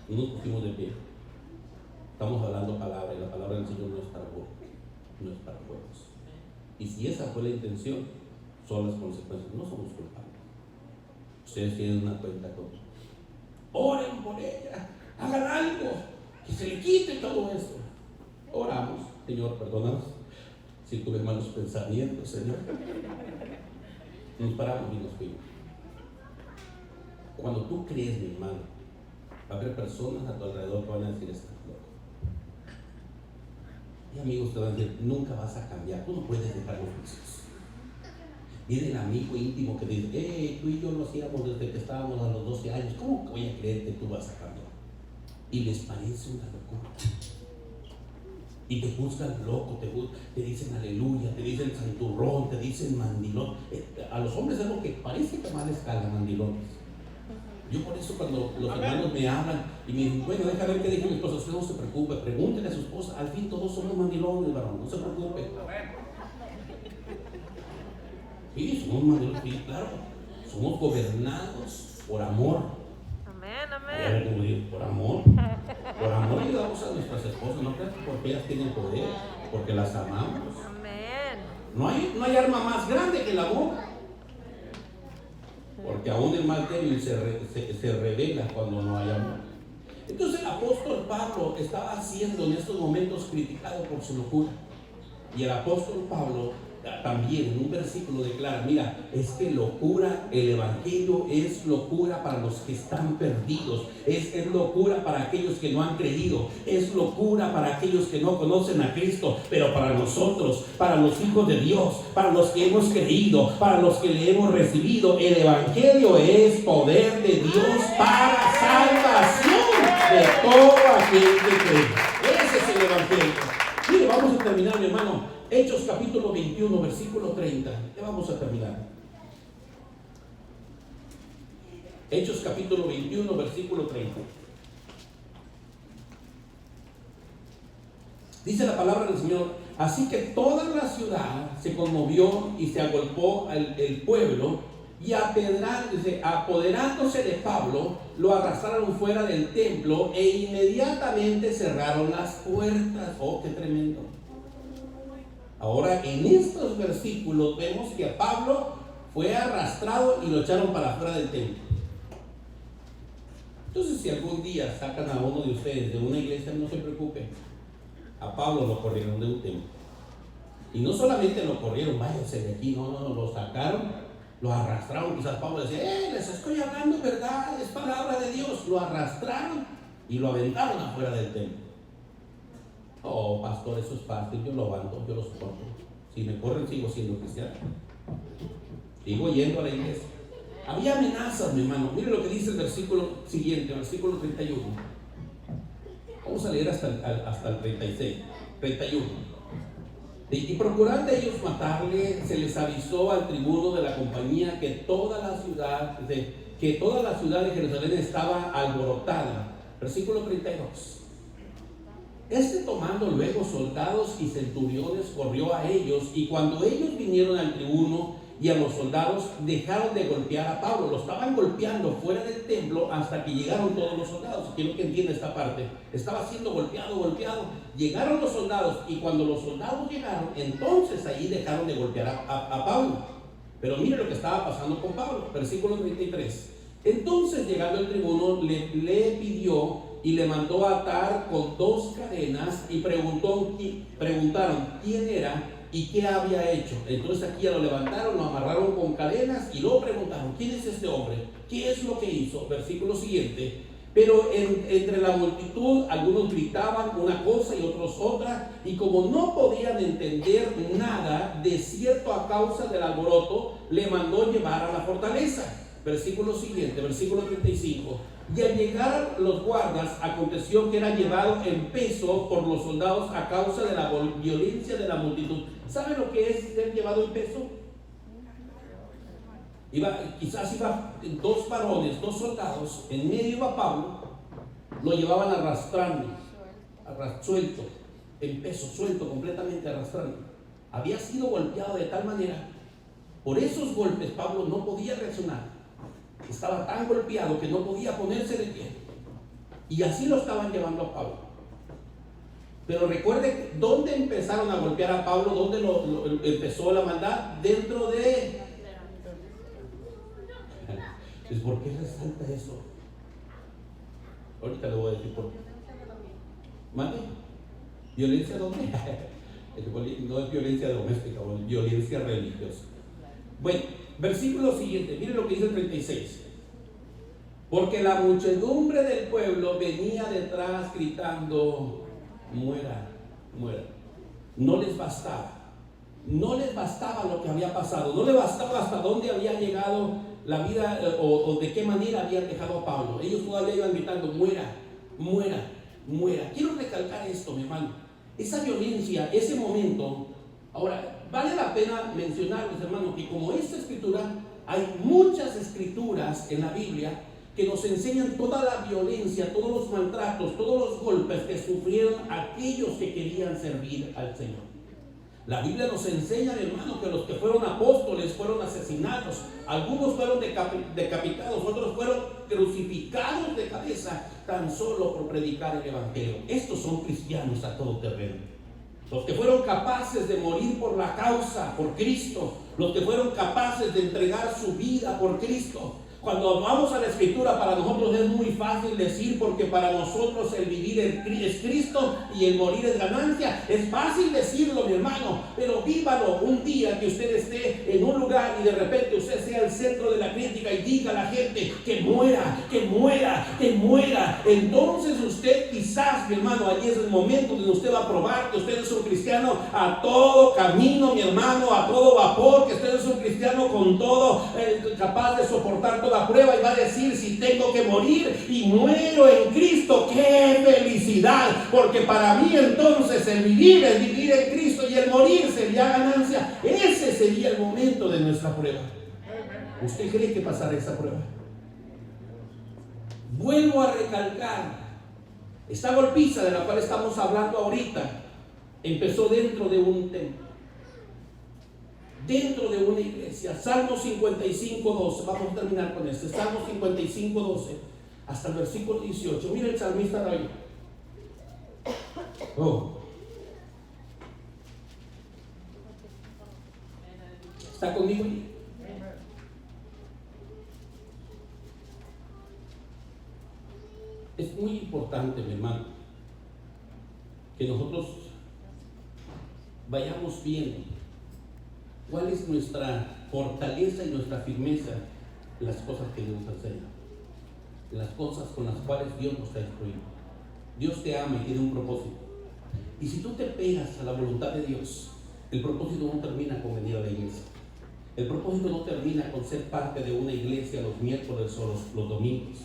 Y nos pusimos de pie. Estamos hablando palabra y la palabra del Señor no es para juegos, no es para juegos. Y si esa fue la intención, son las consecuencias. No somos culpables. Ustedes tienen una cuenta con nosotros. Oren por ella, hagan algo, que se le quite todo esto. Oramos: Señor, perdónanos si tuve malos pensamientos, Señor. Nos paramos y nos fuimos. Cuando tú crees, mi hermano, va a haber personas a tu alrededor que van a decir: estás loco. Y amigos te van a decir: nunca vas a cambiar, tú no puedes dejar los vicios. Viene el amigo íntimo que dice: tú y yo lo hacíamos desde que estábamos a los 12 años, ¿cómo voy a creer que tú vas a cambiar? Y les parece una locura. Y te juzgan loco, te dicen aleluya, te dicen santurrón, te dicen mandilón. A los hombres es lo que parece que más les caga, mandilones. Yo por eso cuando los hermanos me hablan y me dicen: bueno, deja ver qué dijo mi esposa. Usted no se preocupe, pregúntele a su esposa. Al fin todos somos mandilones, varón, no se preocupe. Sí, somos mandilones, sí, claro. Somos gobernados por amor. Amén, amén. Como digo, por amor. Por amor ayudamos a nuestras esposas, no creas que porque ellas tienen poder, porque las amamos. Amén. No hay arma más grande que el amor. Porque aún el mal débil se revela cuando no hay amor. Entonces el apóstol Pablo estaba siendo en estos momentos criticado por su locura. Y el apóstol Pablo también en un versículo declara: mira, es que locura, el evangelio es locura para los que están perdidos, es locura para aquellos que no han creído, es locura para aquellos que no conocen a Cristo, pero para nosotros, para los hijos de Dios, para los que hemos creído, para los que le hemos recibido, el evangelio es poder de Dios para salvación de todo aquel que cree. Ese es el evangelio. Mire, vamos a terminar, mi hermano. Hechos capítulo 21, versículo 30. Ya vamos a terminar. Hechos capítulo 21, versículo 30. Dice la palabra del Señor: así que toda la ciudad se conmovió y se agolpó el pueblo, y apoderándose de Pablo, lo arrastraron fuera del templo e inmediatamente cerraron las puertas. Oh, qué tremendo. Ahora, en estos versículos vemos que Pablo fue arrastrado y lo echaron para afuera del templo. Entonces, si algún día sacan a uno de ustedes de una iglesia, no se preocupen. A Pablo lo corrieron de un templo. Y no solamente lo corrieron: váyanse de aquí, no, lo sacaron, lo arrastraron. Quizás Pablo decía: les estoy hablando verdad, es palabra de Dios. Lo arrastraron y lo aventaron afuera del templo. Oh, pastor, eso es fácil, yo lo aguanto, yo lo soporto. Si me corren, sigo siendo cristiano. Sigo yendo a la iglesia. Había amenazas, mi hermano. Mire lo que dice el versículo siguiente, versículo 31. Vamos a leer hasta el 36, 31. Y procurando ellos matarle, se les avisó al tribuno de la compañía que toda la ciudad de Jerusalén estaba alborotada. Versículo 32. Tomando luego soldados y centuriones, corrió a ellos, y cuando ellos vinieron al tribuno y a los soldados, dejaron de golpear a Pablo. Lo estaban golpeando fuera del templo hasta que llegaron todos los soldados. Quiero que entienda esta parte. Estaba siendo golpeado. Llegaron los soldados, y cuando los soldados llegaron, entonces ahí dejaron de golpear a Pablo. Pero mire lo que estaba pasando con Pablo. Versículo 33. Entonces, llegando el tribuno, le pidió y le mandó a atar con 2 cadenas, y preguntaron quién era y qué había hecho. Entonces aquí ya lo levantaron, lo amarraron con cadenas y luego preguntaron: ¿quién es este hombre? ¿Qué es lo que hizo? Versículo siguiente. Pero entre la multitud algunos gritaban una cosa y otros otra, y como no podían entender nada, de cierto a causa del alboroto, le mandó llevar a la fortaleza. Versículo siguiente, versículo 35. Y al llegar los guardas, aconteció que era llevado en peso por los soldados a causa de la violencia de la multitud. ¿Sabe lo que es ser llevado en peso? Quizás iba dos varones, dos soldados, en medio iba Pablo, lo llevaban arrastrando, suelto, en peso, suelto, completamente arrastrando. Había sido golpeado de tal manera, por esos golpes Pablo no podía reaccionar. Estaba tan golpeado que no podía ponerse de pie. Y así lo estaban llevando a Pablo. Pero recuerde, ¿dónde empezaron a golpear a Pablo? ¿Dónde empezó la maldad? Dentro de... Pues, ¿por qué resalta eso? Ahorita le voy a decir por qué. ¿Mande? ¿Violencia doméstica? No es violencia doméstica, es violencia religiosa. Bueno, versículo siguiente, miren lo que dice el 36. Porque la muchedumbre del pueblo venía detrás gritando: muera, muera. No les bastaba. No les bastaba lo que había pasado. No les bastaba hasta dónde había llegado la vida o de qué manera habían dejado a Pablo. Ellos todavía iban gritando: muera, muera, muera. Quiero recalcar esto, mi hermano. Esa violencia, ese momento. Ahora, vale la pena mencionar, mis hermanos, que como esta escritura, hay muchas escrituras en la Biblia que nos enseñan toda la violencia, todos los maltratos, todos los golpes que sufrieron aquellos que querían servir al Señor. La Biblia nos enseña, hermano, que los que fueron apóstoles fueron asesinados, algunos fueron decapitados, otros fueron crucificados de cabeza tan solo por predicar el Evangelio. Estos son cristianos a todo terreno. Los que fueron capaces de morir por la causa, por Cristo, los que fueron capaces de entregar su vida por Cristo. Cuando vamos a la Escritura, para nosotros es muy fácil decir, porque para nosotros el vivir es Cristo y el morir es ganancia. Es fácil decirlo, mi hermano, pero vívalo un día que usted esté en un lugar y de repente usted sea el centro de la crítica y diga a la gente que muera, que muera, que muera. Entonces usted quizás, mi hermano, allí es el momento donde usted va a probar que usted es un cristiano a todo camino, mi hermano, a todo vapor, que usted es un cristiano con todo, capaz de soportar toda prueba, y va a decir: si tengo que morir y muero en Cristo, ¡qué felicidad! Porque para mí entonces el vivir en Cristo, y el morir sería ganancia. Ese sería el momento de nuestra prueba. ¿Usted cree que pasará esa prueba? Vuelvo a recalcar, esta golpiza de la cual estamos hablando ahorita empezó dentro de un templo, dentro de una iglesia. Salmo 55:12, vamos a terminar con este. Salmo 55:12 hasta el versículo 18. Mira el salmista de ahí. ¿Está conmigo ahí? Es muy importante, mi hermano, que nosotros vayamos viendo cuál es nuestra fortaleza y nuestra firmeza en las cosas que Dios nos enseña, en las cosas con las cuales Dios nos ha instruido. Dios te ama y tiene un propósito. Y si tú te pegas a la voluntad de Dios, el propósito no termina con venir a la iglesia. El propósito no termina con ser parte de una iglesia los miércoles o los domingos.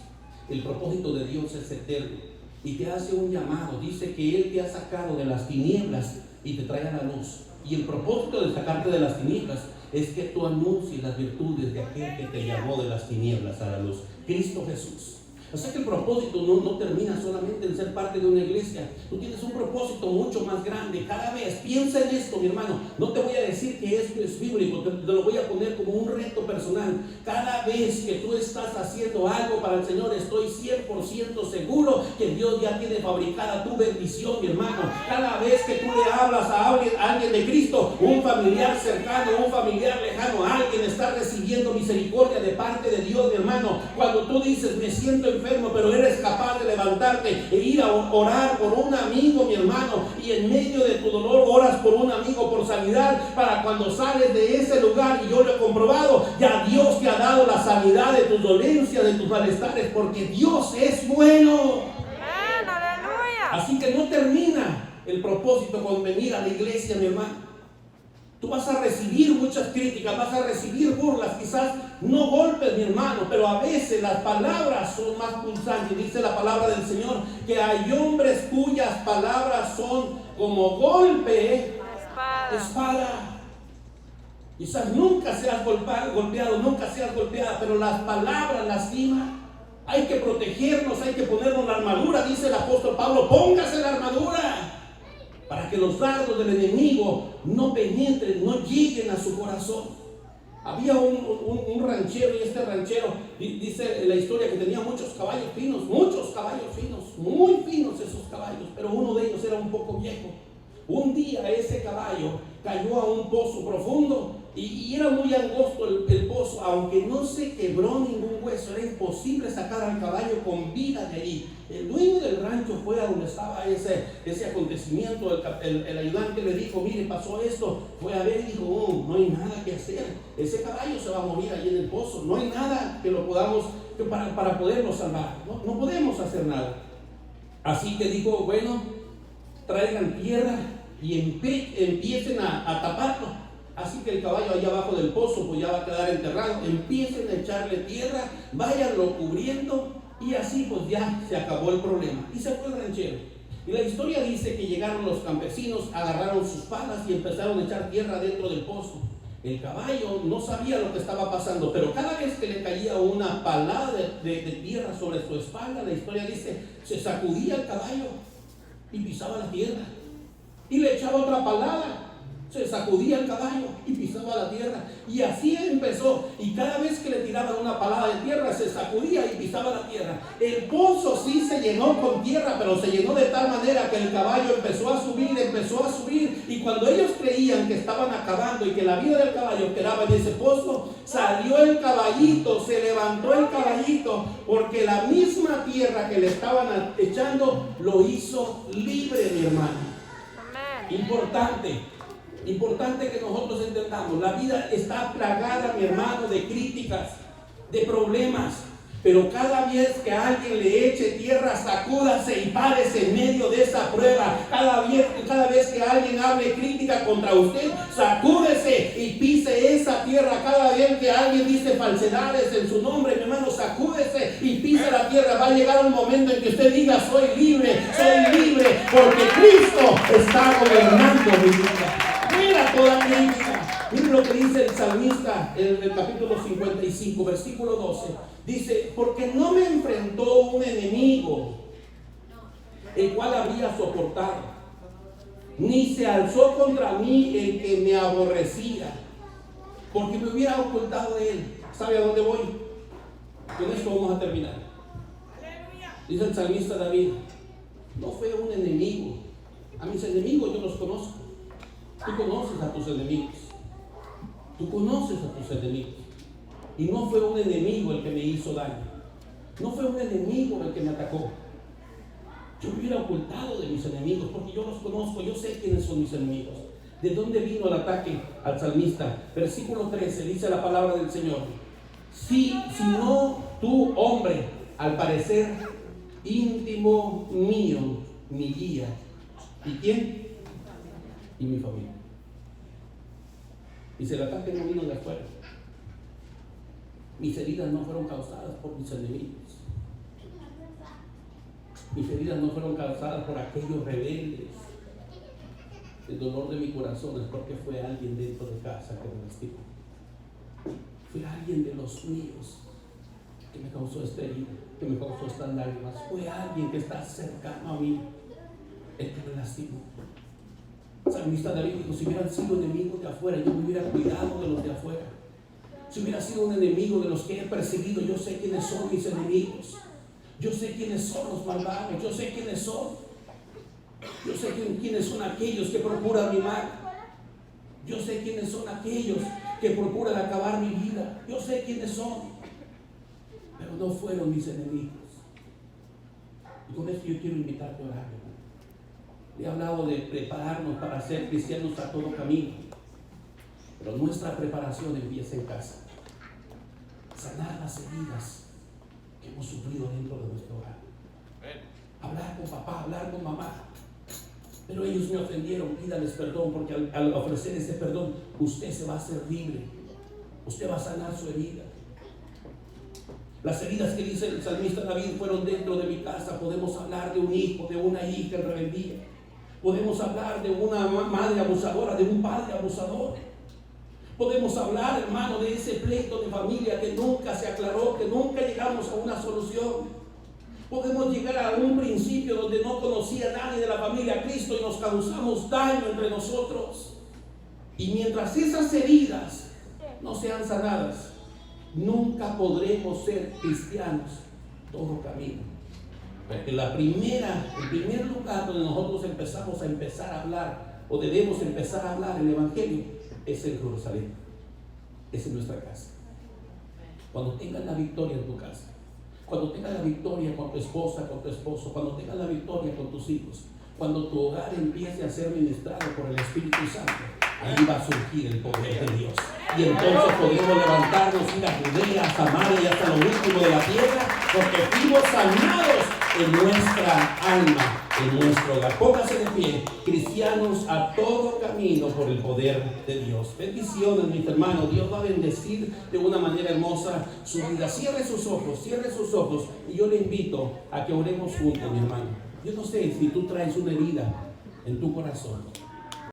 El propósito de Dios es eterno y te hace un llamado. Dice que Él te ha sacado de las tinieblas y te trae a la luz. Y el propósito de sacarte de las tinieblas es que tú anuncies las virtudes de aquel que te llamó de las tinieblas a la luz, Cristo Jesús. O sea que el propósito no termina solamente en ser parte de una iglesia. Tú tienes un propósito mucho más grande. Cada vez, piensa en esto, mi hermano. No te voy a decir que esto es bíblico, te lo voy a poner como un reto personal. Cada vez que tú estás haciendo algo para el Señor, estoy 100% seguro que Dios ya tiene fabricada tu bendición, mi hermano. Cada vez que tú le hablas a alguien de Cristo, un familiar cercano, un familiar lejano, alguien está recibiendo misericordia de parte de Dios, mi hermano. Cuando tú dices: me siento enfermo, pero eres capaz de levantarte e ir a orar por un amigo, mi hermano, y en medio de tu dolor oras por un amigo por sanidad, para cuando sales de ese lugar, y yo lo he comprobado, ya Dios te ha dado la sanidad de tus dolencias, de tus malestares, porque Dios es bueno. Amén, aleluya. Así que no termina el propósito con venir a la iglesia, mi hermano. Tú vas a recibir muchas críticas, vas a recibir burlas, quizás no golpes, mi hermano, pero a veces las palabras son más punzantes. Dice la palabra del Señor que hay hombres cuyas palabras son como golpe, espada. Quizás nunca seas golpeado, nunca seas golpeada, pero las palabras lastiman. Hay que protegernos, hay que ponernos la armadura, dice el apóstol Pablo, póngase la armadura para que los dardos del enemigo no penetren, no lleguen a su corazón. Había un ranchero, y este ranchero dice la historia que tenía muchos caballos finos, muy finos esos caballos, pero uno de ellos era un poco viejo. Un día ese caballo cayó a un pozo profundo y era muy angosto el pozo, aunque no se quebró ningún hueso, era imposible sacar al caballo con vida de ahí. El dueño del rancho fue a donde estaba ese acontecimiento, el ayudante le dijo, mire, pasó esto, fue a ver y dijo, oh, no hay nada que hacer, ese caballo se va a morir ahí en el pozo, no hay nada que lo podamos, para poderlo salvar, no podemos hacer nada. Así que dijo, bueno, traigan tierra y empiecen a taparlo. Así que el caballo allá abajo del pozo pues ya va a quedar enterrado. Empiecen a echarle tierra, váyanlo cubriendo y así pues ya se acabó el problema. Y se fue el ranchero. Y la historia dice que llegaron los campesinos, agarraron sus palas y empezaron a echar tierra dentro del pozo. El caballo no sabía lo que estaba pasando, pero cada vez que le caía una palada de tierra sobre su espalda, la historia dice, se sacudía el caballo y pisaba la tierra. Y le echaba otra palada, se sacudía el caballo y pisaba la tierra. Y así empezó. Y cada vez que le tiraban una palada de tierra, se sacudía y pisaba la tierra. El pozo sí se llenó con tierra, pero se llenó de tal manera que el caballo empezó a subir. Y cuando ellos creían que estaban acabando y que la vida del caballo quedaba en ese pozo, salió el caballito, se levantó el caballito, porque la misma tierra que le estaban echando lo hizo libre, mi hermano. Importante que nosotros entendamos, la vida está plagada, mi hermano, de críticas, de problemas, pero cada vez que alguien le eche tierra, sacúdase y párese en medio de esa prueba. Cada vez que alguien hable crítica contra usted, sacúdese y pise esa tierra. Cada vez que alguien dice falsedades en su nombre, mi hermano, sacúdese y pise la tierra. Va a llegar un momento en que usted diga, soy libre, porque Cristo está gobernando mi vida. Mira toda crítica. Miren lo que dice el salmista en el capítulo 55, versículo 12. Dice, porque no me enfrentó un enemigo, el cual habría soportado, ni se alzó contra mí el que me aborrecía, porque me hubiera ocultado de él. ¿Sabe a dónde voy? Con esto vamos a terminar. Dice el salmista David, no fue un enemigo. A mis enemigos yo los conozco. Tú conoces a tus enemigos. Y no fue un enemigo el que me hizo daño. No fue un enemigo el que me atacó. Yo me hubiera ocultado de mis enemigos porque yo los conozco, yo sé quiénes son mis enemigos. ¿De dónde vino el ataque al salmista? Versículo 13, dice la palabra del Señor. Si no tú, hombre, al parecer íntimo mío, mi guía. ¿Y quién? Y mi familia. Dice, el ataque no vino de afuera. Mis heridas no fueron causadas por mis enemigos. Mis heridas no fueron causadas por aquellos rebeldes. El dolor de mi corazón es porque fue alguien dentro de casa que me lastimó. Fue alguien de los míos que me causó esta herida, que me causó estas lágrimas. Fue alguien que está cercano a mí, el que me lastimó. El salmista David dijo, si hubieran sido enemigos de afuera, yo me hubiera cuidado de los de afuera. Si hubiera sido un enemigo de los que he perseguido, yo sé quiénes son mis enemigos. Yo sé quiénes son los malvados, yo sé quiénes son. Yo sé quiénes son aquellos que procuran mi mal. Yo sé quiénes son aquellos que procuran acabar mi vida. Yo sé quiénes son. Pero no fueron mis enemigos. Y con esto yo quiero invitarte a orar. He hablado de prepararnos para ser cristianos a todo camino. Pero nuestra preparación empieza en casa. Sanar las heridas que hemos sufrido dentro de nuestro hogar. Hablar con papá, hablar con mamá. pero ellos me ofendieron. Pídales perdón, porque al ofrecer ese perdón, usted se va a hacer libre. Usted va a sanar su herida. Las heridas que dice el salmista David fueron dentro de mi casa. Podemos hablar de un hijo, de una hija en rebeldía. Podemos hablar de una madre abusadora, de un padre abusador. Podemos hablar, hermano, de ese pleito de familia que nunca se aclaró, que nunca llegamos a una solución. Podemos llegar a un principio donde no conocía a nadie de la familia a Cristo y nos causamos daño entre nosotros. Y mientras esas heridas no sean sanadas, nunca podremos ser cristianos todo camino. Porque el primer lugar donde nosotros empezamos a hablar, o debemos empezar a hablar el Evangelio, es en Jerusalén, es en nuestra casa. Cuando tengas la victoria en tu casa, cuando tengas la victoria con tu esposa, con tu esposo, cuando tengas la victoria con tus hijos, cuando tu hogar empiece a ser ministrado por el Espíritu Santo, ahí va a surgir el poder de Dios. Y entonces podremos levantarnos, ir a Judea, a Samaria y hasta lo último de la tierra, porque fuimos sanados en nuestra alma, en nuestro hogar. Póngase de pie, cristianos a todo camino por el poder de Dios. Bendiciones, mis hermanos. Dios va a bendecir de una manera hermosa su vida. Cierre sus ojos y yo le invito a que oremos juntos, mi hermano. Yo no sé si tú traes una herida en tu corazón.